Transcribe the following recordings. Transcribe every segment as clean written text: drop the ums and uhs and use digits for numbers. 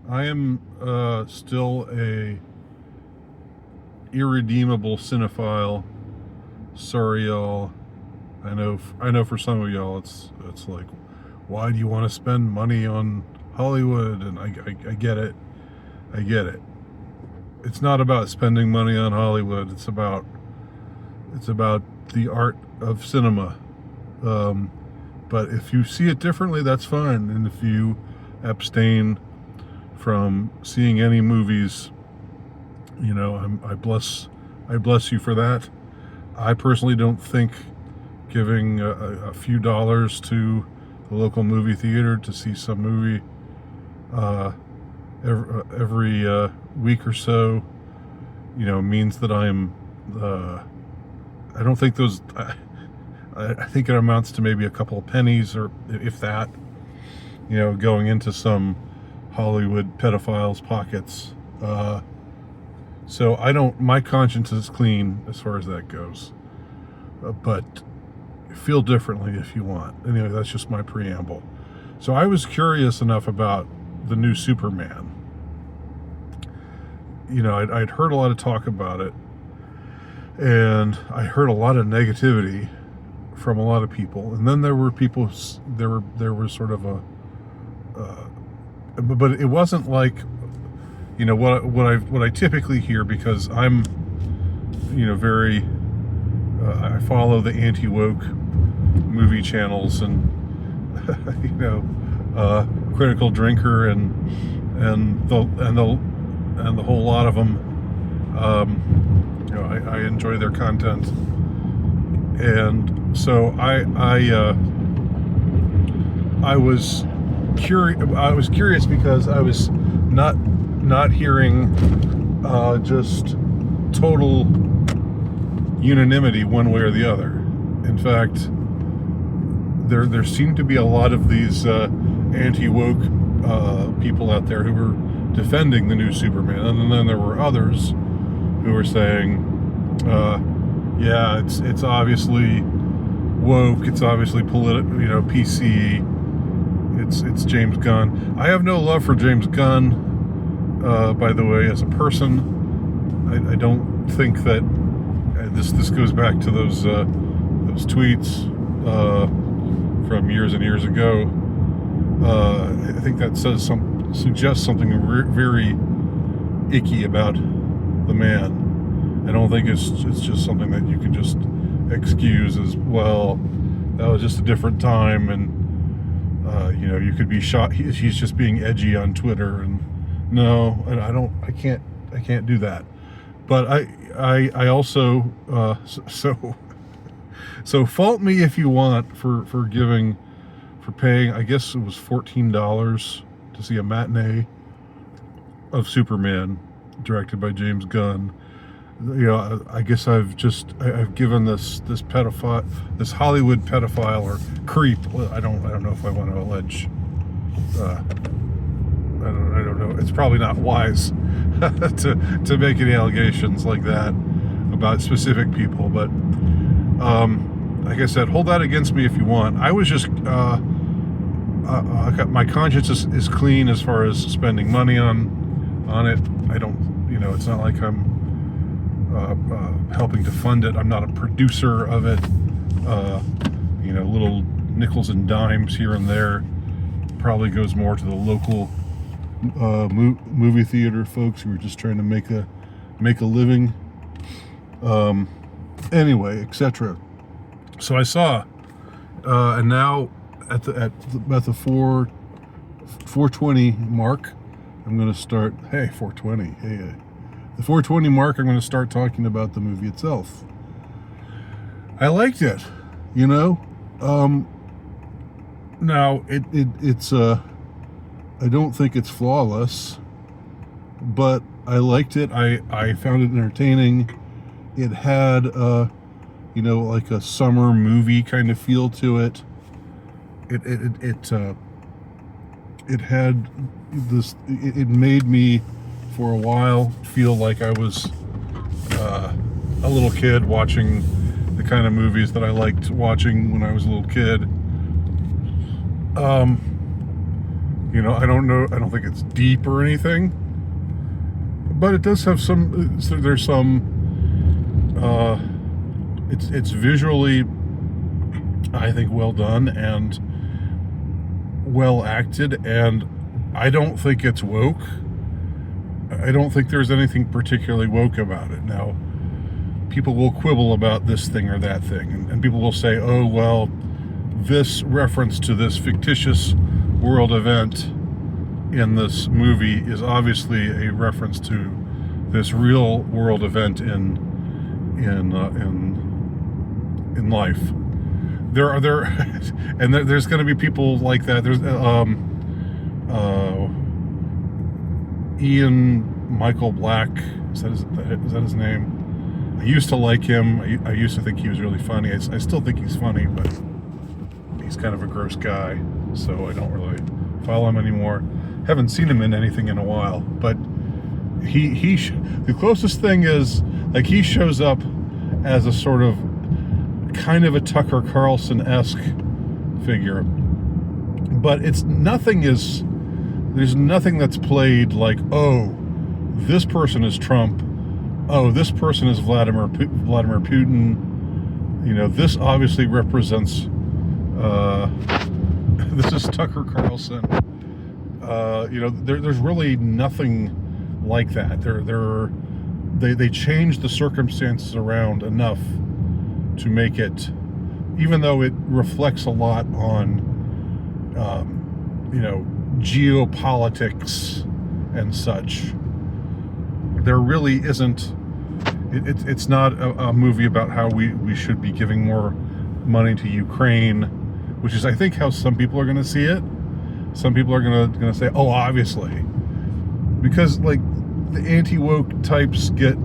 I am still a irredeemable cinephile. Sorry, y'all. I know. For some of y'all, it's like, why do you want to spend money on Hollywood? And I get it. I get it. It's not about spending money on Hollywood. It's about the art of cinema. But if you see it differently, that's fine. And if you abstain from seeing any movies, I bless you for that. I personally don't think giving a few dollars to the local movie theater to see some movie every week or so, means that I'm. I don't think those. I think it amounts to maybe a couple of pennies, or if that. Going into some Hollywood pedophiles' pockets. So I don't. My conscience is clean as far as that goes. But feel differently if you want. Anyway, that's just my preamble. So I was curious enough about the new Superman. I'd heard a lot of talk about it, and I heard a lot of negativity from a lot of people. And then there were people. There was sort of a. But it wasn't like, what I typically hear, because I'm, very. I follow the anti-woke movie channels, and Critical Drinker and the whole lot of them. I enjoy their content, and so I was curious because I was not hearing just total unanimity one way or the other. In fact, there seemed to be a lot of these anti-woke people out there who were defending the new Superman, and then there were others who were saying, yeah, it's obviously woke, it's obviously PC, it's James Gunn. I have no love for James Gunn, by the way, as a person. I don't think that this goes back to those tweets from years and years ago. I think that suggests something very icky about the man. I don't think it's just something that you can just excuse as, well, that was just a different time, and you could be shot. He's just being edgy on Twitter, and no, I can't do that. But I also so fault me if you want for paying, I guess it was $14 to see a matinee of Superman directed by James Gunn. I guess I've given this pedophile, this Hollywood pedophile or creep. I don't know if I want to allege. I don't know. It's probably not wise to make any allegations like that about specific people. But like I said, hold that against me if you want. I was just my conscience is clean as far as spending money on it. I don't. It's not like I'm helping to fund it. I'm not a producer of it. Little nickels and dimes here and there probably goes more to the local movie theater folks who are just trying to make a living. Anyway, etc. So I saw, and now at the 420 mark, I'm going to start. Hey, 420. Hey. The 420 mark, I'm going to start talking about the movie itself. I liked it, Now it's I don't think it's flawless, but I liked it. I found it entertaining. It had like a summer movie kind of feel to it. It had this. It made me, for a while, feel like I was a little kid watching the kind of movies that I liked watching when I was a little kid. You know, I don't know. I don't think it's deep or anything, but it does have some. There's some. It's visually, I think, well done and well acted, and I don't think it's woke. I don't think there's anything particularly woke about it. Now, people will quibble about this thing or that thing, and people will say, oh, well, this reference to this fictitious world event in this movie is obviously a reference to this real world event in life. There's going to be people like that. There's Ian Michael Black. Is that his name? I used to like him. I used to think he was really funny. I still think he's funny, but he's kind of a gross guy, so I don't really follow him anymore. Haven't seen him in anything in a while, but the closest thing is, like, he shows up as a sort of kind of a Tucker Carlson-esque figure, but there's nothing that's played like, oh, this person is Trump, oh, this person is Vladimir Putin, you know, this obviously represents this is Tucker Carlson. You know, there's really nothing like that. They changed the circumstances around enough to make it, even though it reflects a lot on, you know, geopolitics and such, there really isn't. It's not a movie about how we should be giving more money to Ukraine, which is, I think, how some people are going to see it. Some people are going to say, oh, obviously, because, like, the anti-woke types get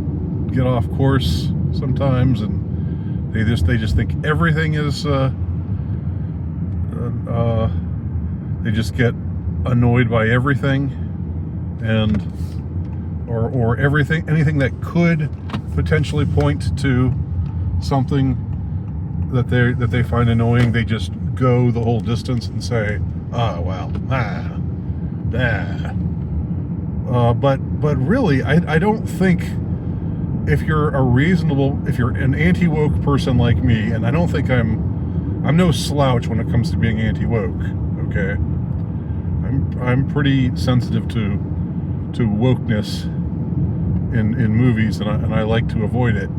off course sometimes, and they just think everything is. They just get annoyed by everything, and or anything that could potentially point to something that they find annoying. They just go the whole distance and say, oh, well, but really, I don't think, if you're an anti-woke person like me, and I don't think I'm no slouch when it comes to being anti-woke, okay? I'm pretty sensitive to wokeness in movies, and I like to avoid it.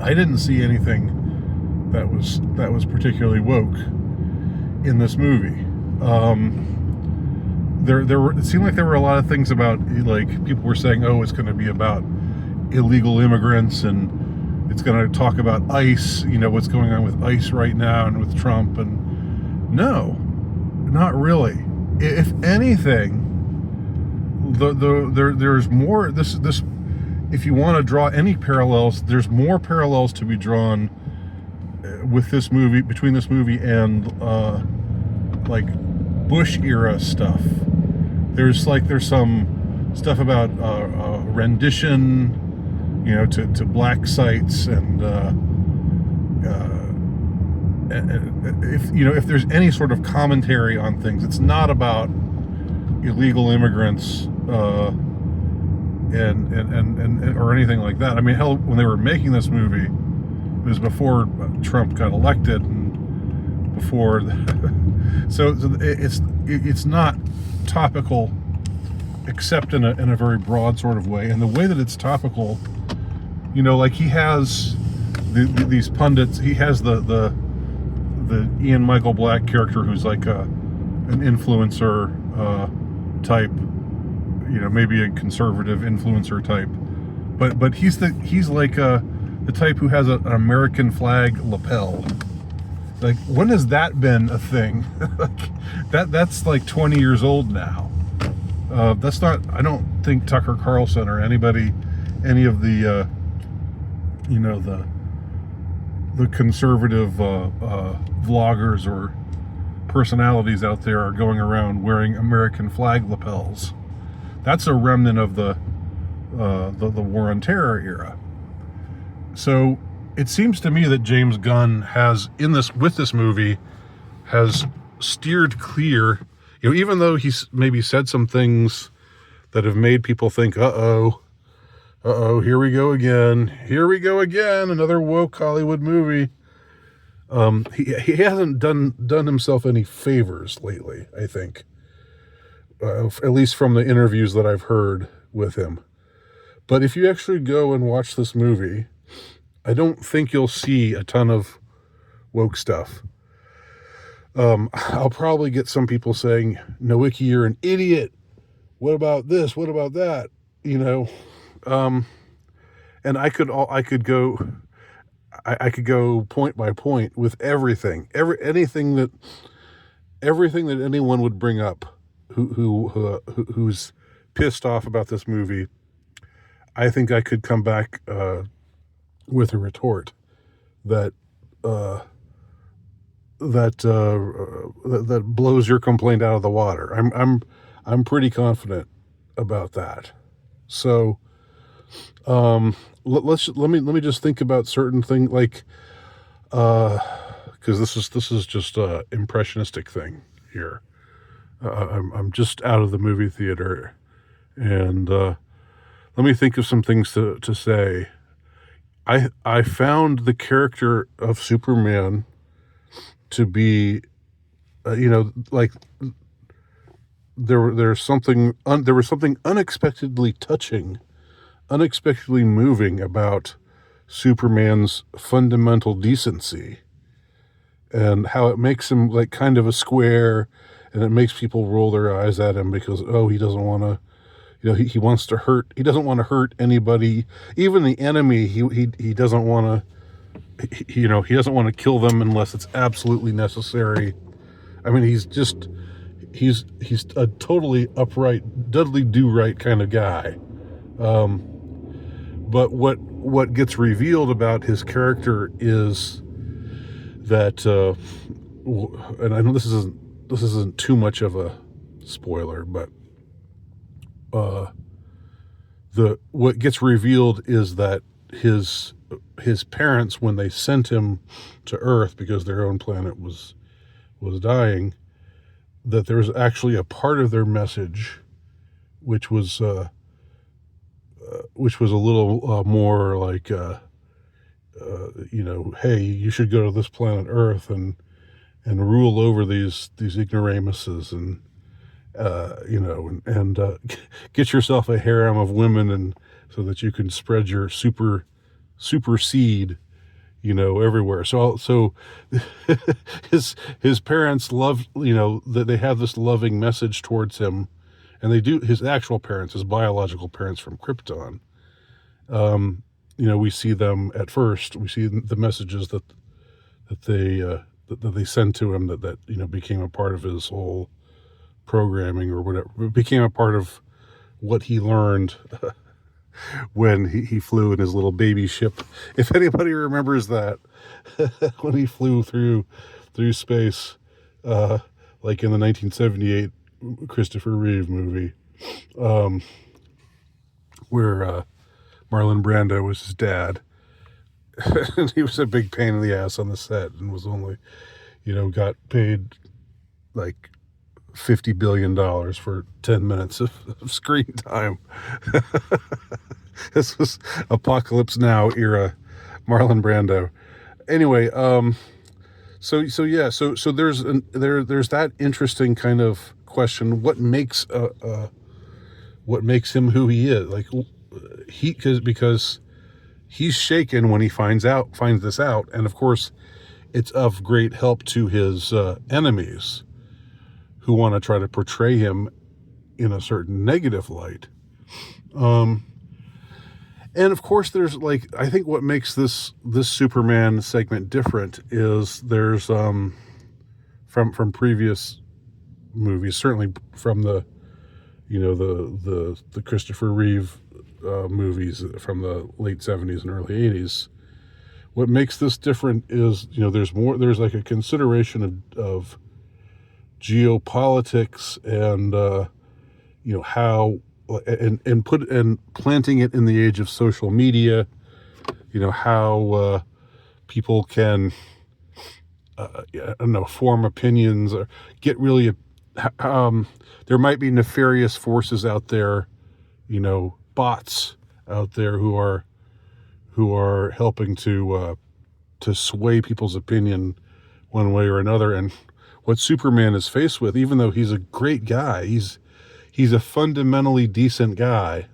I didn't see anything that was particularly woke in this movie. It seemed like there were a lot of things about, like, people were saying, oh, it's going to be about illegal immigrants, and it's going to talk about ICE, you know, what's going on with ICE right now and with Trump, and no, not really. If anything, there's more. This if you want to draw any parallels, there's more parallels to be drawn with this movie, between this movie and like Bush era stuff. There's some stuff about rendition, you know, to black sites, and if there's any sort of commentary on things, it's not about illegal immigrants and or anything like that. I mean, hell, when they were making this movie, it was before Trump got elected, and before so it's not topical, except in a very broad sort of way. And the way that it's topical, you know, like, he has these pundits. He has the Ian Michael Black character, who's like an influencer type, you know, maybe a conservative influencer type, but he's like the type who has an American flag lapel. Like, when has that been a thing? Like, that's like 20 years old now. That's not, I don't think Tucker Carlson or any of the you know, the conservative vloggers or personalities out there are going around wearing American flag lapels. That's a remnant of the War on Terror era. So it seems to me that James Gunn has, with this movie, has steered clear. even though he's maybe said some things that have made people think, here we go again, another woke Hollywood movie. He hasn't done himself any favors lately, I think, at least from the interviews that I've heard with him. But if you actually go and watch this movie, I don't think you'll see a ton of woke stuff. I'll probably get some people saying, Nowicki, you're an idiot. What about this? What about that? And I could go point by point with everything that anyone would bring up who's pissed off about this movie. I think I could come back with a retort that blows your complaint out of the water. I'm pretty confident about that. So let me just think about certain things, like because this is just a impressionistic thing here. I'm just out of the movie theater, and let me think of some things to say. I found the character of Superman to be, like there was something unexpectedly touching, unexpectedly moving about Superman's fundamental decency, and how it makes him like kind of a square, and it makes people roll their eyes at him because he doesn't want to. He wants to hurt. He doesn't want to hurt anybody, even the enemy. He doesn't want to. He doesn't want to kill them unless it's absolutely necessary. I mean, he's a totally upright, Dudley Do-Right kind of guy. But what gets revealed about his character is that, and I know this isn't too much of a spoiler, but what gets revealed is that his parents, when they sent him to Earth because their own planet was dying, that there was actually a part of their message which was a little more like hey, you should go to this planet Earth and rule over these ignoramuses and get yourself a harem of women, and so that you can spread your super seed, everywhere. So his parents love, that they have this loving message towards him, and they do. His actual parents, his biological parents from Krypton, we see them at first. We see the messages that they send to him that became a part of his whole programming or whatever. It became a part of what he learned when he flew in his little baby ship. If anybody remembers that, when he flew through space, like in the 1978 Christopher Reeve movie, where Marlon Brando was his dad. And he was a big pain in the ass on the set and was only, got paid like $50 billion for 10 minutes of screen time. This was Apocalypse Now era Marlon Brando. Anyway, so there's that interesting kind of question. What makes him who he is? Like because he's shaken when he finds this out, and of course it's of great help to his enemies, who want to try to portray him in a certain negative light. And of course there's I think what makes this Superman segment different is there's from previous movies, certainly from the Christopher Reeve movies from the late 70s and early 80s. What makes this different is, there's like a consideration of geopolitics and how and planting it in the age of social media, how people can form opinions or get really there might be nefarious forces out there, bots out there who are helping to sway people's opinion one way or another. And what Superman is faced with, even though he's a great guy, he's a fundamentally decent guy,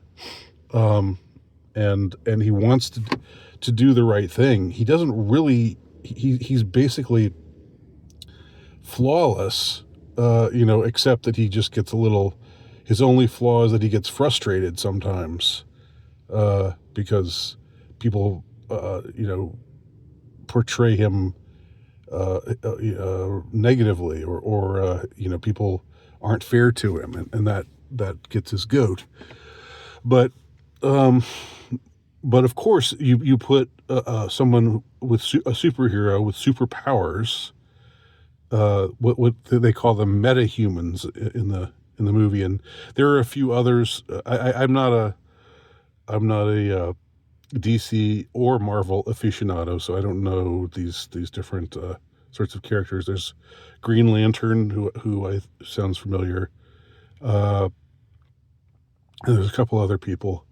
and he wants to do the right thing. He doesn't really. He's basically flawless, except that he just gets a little. His only flaw is that he gets frustrated sometimes, because people, portray him negatively, or people aren't fair to him, and that gets his goat. But of course, you put someone with a superhero with superpowers, what they call them metahumans in the movie, and there are a few others. I'm not a DC or Marvel aficionado, so I don't know these different sorts of characters. There's Green Lantern, who sounds familiar. And there's a couple other people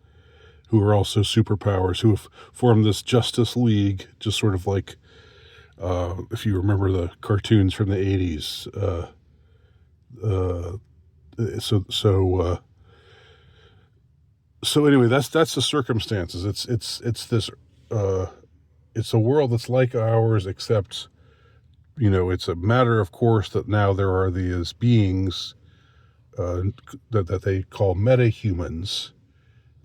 who are also superpowers who have formed this Justice League, just sort of like, if you remember the cartoons from the 80s. So anyway, that's the circumstances. It's a world that's like ours, except, it's a matter of course that now there are these beings that they call metahumans,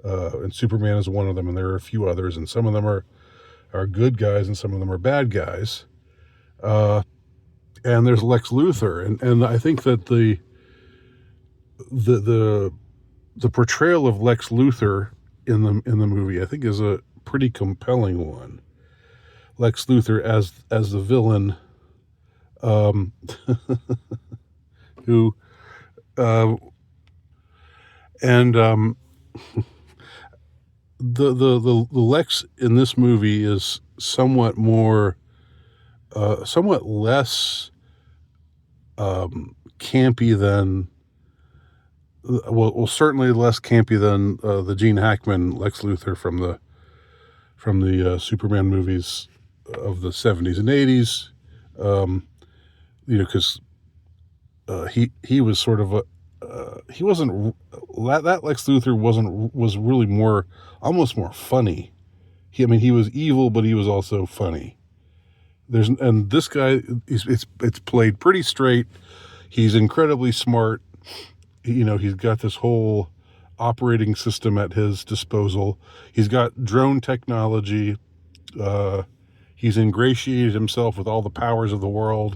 and Superman is one of them, and there are a few others, and some of them are good guys, and some of them are bad guys. And there's Lex Luthor, and I think that the portrayal of Lex Luthor in the movie, I think, is a pretty compelling one. Lex Luthor as the villain, who and the Lex in this movie is somewhat less campy than. Well, certainly less campy than the Gene Hackman Lex Luthor from the Superman movies of the 70s and 80s. Because he was sort of he wasn't, that Lex Luthor was really almost more funny. He was evil, but he was also funny. And this guy, it's played pretty straight. He's incredibly smart. He's got this whole operating system at his disposal. He's got drone technology. He's ingratiated himself with all the powers of the world.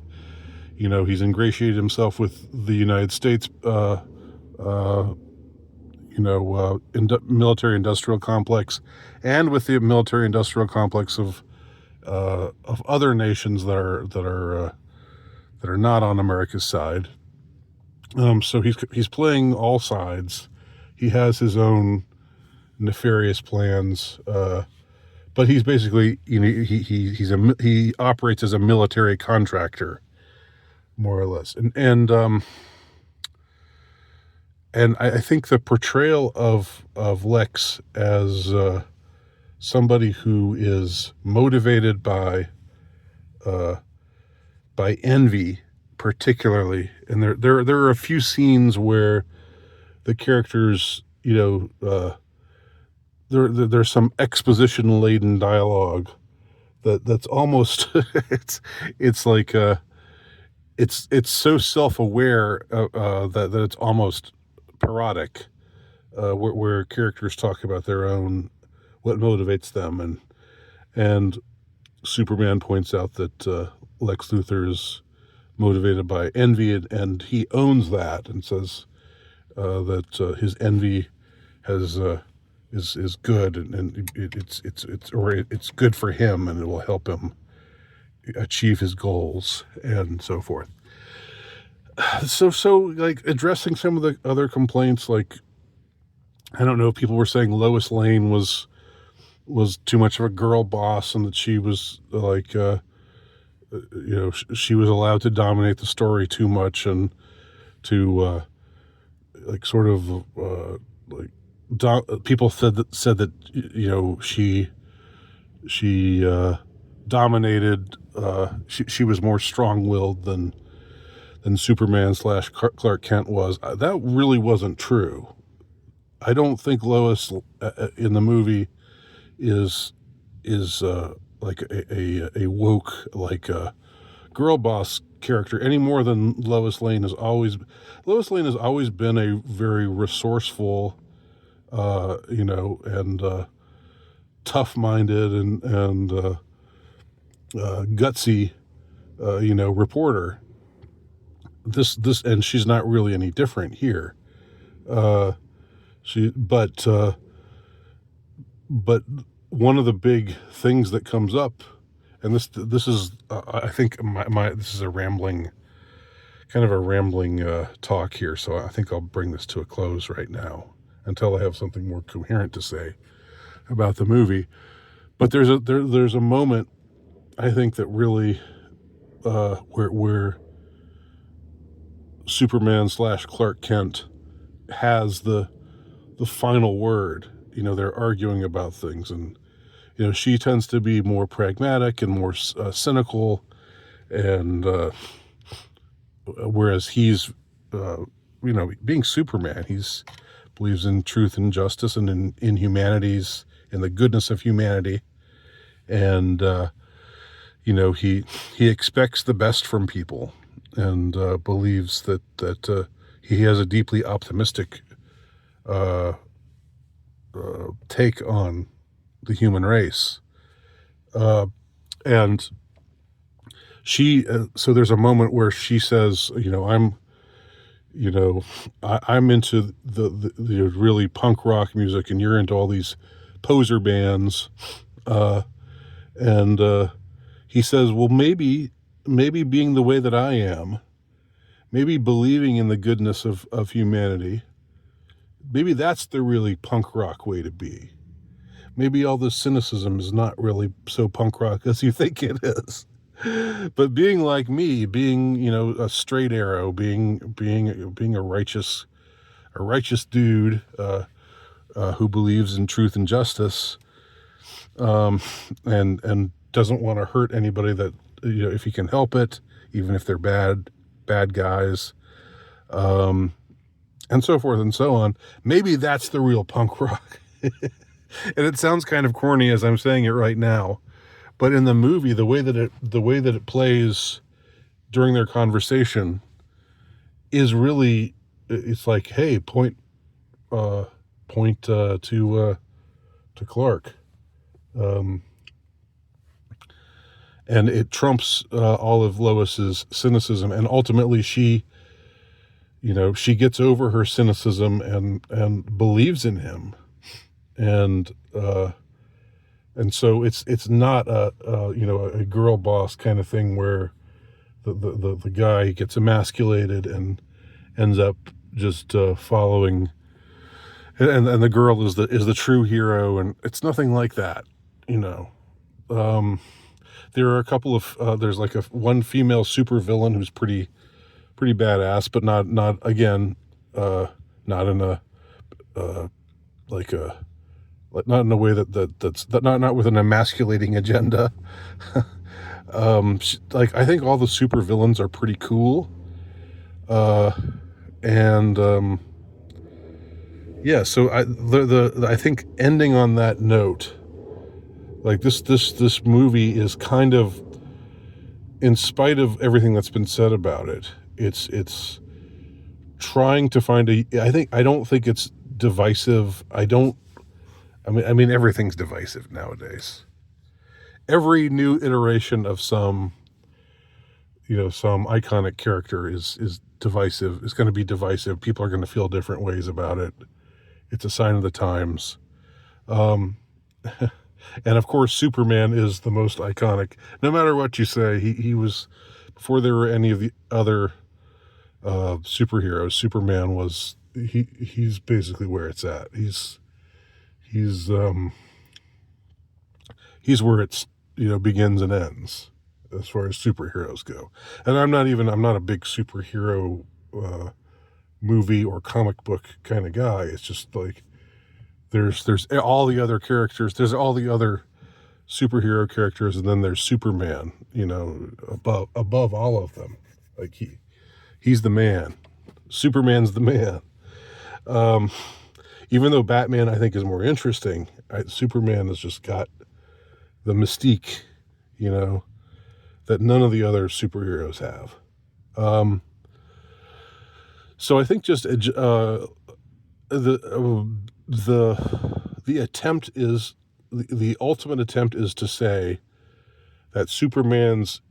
He's ingratiated himself with the United States, military industrial complex, and with the military industrial complex of other nations that are not on America's side. So he's playing all sides. He has his own nefarious plans, but he's basically, he operates as a military contractor, more or less. And I think the portrayal of Lex as somebody who is motivated by envy, particularly, and there are a few scenes where the characters, there's some exposition laden dialogue that's almost it's like it's so self-aware that it's almost parodic, where characters talk about their own, what motivates them, and Superman points out that Lex Luthor is motivated by envy, and he owns that, and says that his envy is good, and it's good for him, and it will help him achieve his goals, and so forth. So like, addressing some of the other complaints, like, I don't know, people were saying Lois Lane was too much of a girl boss, and that she was like, she was allowed to dominate the story too much, and to like sort of like people said that she dominated. She was more strong-willed than Superman / Clark Kent was. That really wasn't true. I don't think Lois in the movie is like a woke, like a girl boss character any more than Lois Lane has always been a very resourceful, and tough-minded and gutsy, reporter. This and she's not really any different here. But one of the big things that comes up, and this is I think this is a rambling talk here, so I think I'll bring this to a close right now until I have something more coherent to say about the movie. But there's a moment, I think, that really where Superman / Clark Kent has the final word. They're arguing about things, and she tends to be more pragmatic and more cynical, and whereas he's being Superman, he's believes in truth and justice and in humanities, in the goodness of humanity, and he expects the best from people, and believes that he has a deeply optimistic take on the human race, and she. So there's a moment where she says, I'm into the really punk rock music, and you're into all these poser bands, and he says, well, maybe being the way that I am, maybe believing in the goodness of humanity, maybe that's the really punk rock way to be. Maybe all this cynicism is not really so punk rock as you think it is. But being like me, being, a straight arrow, being a righteous dude who believes in truth and justice, and doesn't want to hurt anybody that, if he can help it, even if they're bad guys, and so forth and so on. Maybe that's the real punk rock. And it sounds kind of corny as I'm saying it right now, but in the movie, the way that it plays during their conversation is really, it's like, hey, point to Clark, and it trumps all of Lois's cynicism, and ultimately she gets over her cynicism and believes in him, and so it's not a girl boss kind of thing where the guy gets emasculated and ends up just following, and the girl is the true hero, and it's nothing like that. There are a couple of there's like one female supervillain who's pretty badass, but not again, not in a not in a way that's not with an emasculating agenda. I think all the supervillains are pretty cool, and yeah. So I think ending on that note, like this movie is kind of, in spite of everything that's been said about it, it's trying to find I don't think it's divisive. I mean everything's divisive nowadays. Every new iteration of some iconic character is divisive. It's going to be divisive. People are going to feel different ways about it. It's a sign of the times. And of course, Superman is the most iconic. No matter what you say, he was, before there were any of the other superheroes, Superman was, he's basically where it's at. He's where it's, begins and ends as far as superheroes go. And I'm not a big superhero movie or comic book kind of guy. It's just like there's all the other characters, there's all the other superhero characters, and then there's Superman, above all of them. Like he's the man. Superman's the man. Even though Batman I think is more interesting, Superman has just got the mystique, that none of the other superheroes have. So I think just the attempt is the ultimate attempt is to say that Superman's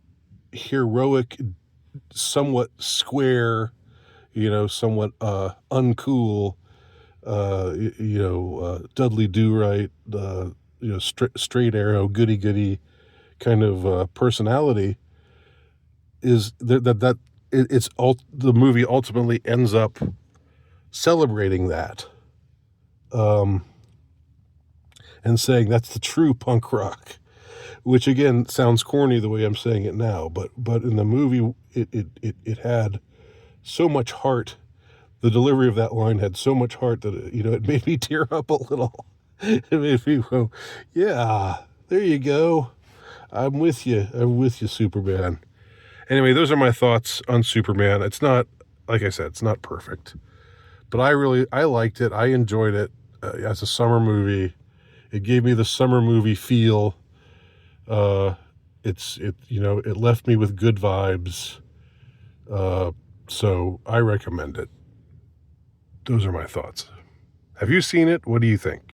heroic, somewhat square, somewhat uncool, Dudley Do-Right, straight arrow, goody goody kind of personality is that the movie ultimately ends up celebrating that, and saying that's the true punk rock, which again sounds corny the way I'm saying it now, but in the movie it had so much heart. The delivery of that line had so much heart that it made me tear up a little. It made me go, yeah, there you go. I'm with you, Superman. Anyway, those are my thoughts on Superman. It's not, like I said, it's not perfect, but I liked it. I enjoyed it as a summer movie. It gave me the summer movie feel. It left me with good vibes. So I recommend it. Those are my thoughts. Have you seen it? What do you think?